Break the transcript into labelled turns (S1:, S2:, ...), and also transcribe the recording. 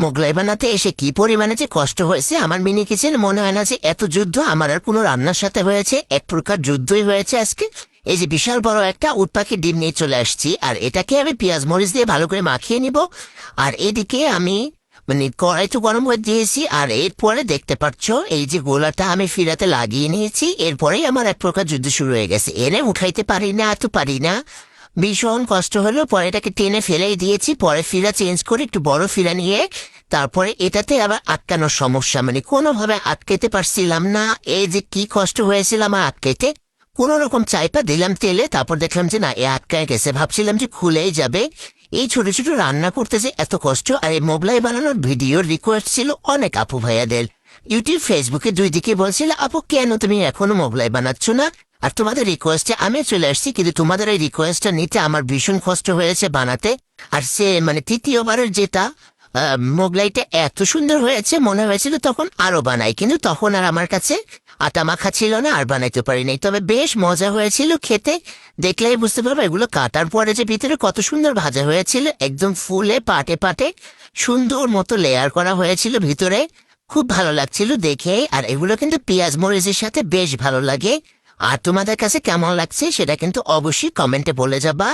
S1: মোগলাই বানাতে এসে কি পরিমাণে যে কষ্ট হয়েছে আমার মিনি কিচেন মনে হয় না যে এত যুদ্ধ আমার আর কোনো রান্নার সাথে হয়েছে। এক প্রকার যুদ্ধই হয়েছে আজকে। এই যে বিশাল বড় একটা উট পাখির ডিম নিয়ে চলে আসছি, আর এটাকে আমি পেঁয়াজ মরিচ দিয়ে ভালো করে মাখিয়ে নিব। আর এদিকে আমি কড়াই তো গরম করে দিয়েছি, আর এরপরে দেখতে পাচ্ছ এই যে গোলাটা আমি ফিরাতে লাগিয়ে নিয়েছি। এরপরেই আমার এক প্রকার যুদ্ধ শুরু হয়ে গেছে, এনে উঠাইতে পারি না, এত পারি না, ভীষণ কষ্ট হলো। পরে এটাকে টেনে ফেলেই দিয়েছি, পরে ফিরা চেঞ্জ করে একটু বড় ফিরা নিয়ে তারপরে এটাতে আবার আটকানোর সমস্যা, কোনোভাবে আটকেতে পারছিলাম না। এই যে কি কষ্ট হয়েছিল আমার আটকেতে, কোন রকম চাইপা দিলাম তেলে, তারপর দেখলাম যে না এ আটকায় গেছে, ভাবছিলাম যে খুলেই যাবে। এই ছোট ছোট রান্না করতে যে এত কষ্ট। আর এই মোগলাই বানানোর ভিডিওর রিকোয়েস্ট ছিল অনেক আপু ভাইয়াদের, ইউটিউব ফেসবুকে দুই দিকে বলছিল আপু কেন তুমি এখনো মোগলাই বানাচ্ছ না। আর তোমাদের রিকোয়েস্টে আমি চলে আসছি, কিন্তু তোমাদের এই রিকোয়েস্টটা নিতে আমার ভীষণ কষ্ট হয়েছে বানাতে। আর সে তৃতীয়বারের যেটা মোগলাইটা এত সুন্দর হয়েছে, মনে হয়েছিল তখন আরো বানাই, কিন্তু তখন আর আমার কাছে আটা মাখা ছিল না, আর বানাইতে পারি নাই। তবে বেশ মজা হয়েছিল খেতে, দেখলেই বুঝতে পারবো। এগুলো কাটার পরে যে ভিতরে কত সুন্দর ভাজা হয়েছিল, একদম ফুলে পাটে পাটে সুন্দর মতো লেয়ার করা হয়েছিল ভিতরে, খুব ভালো লাগছিল দেখে। আর এগুলো কিন্তু পেঁয়াজ মরিচের সাথে বেশ ভালো লাগে। আর তোমাদের কাছে কেমন লাগছে সেটা কিন্তু অবশ্যই কমেন্টে বলে যাবা।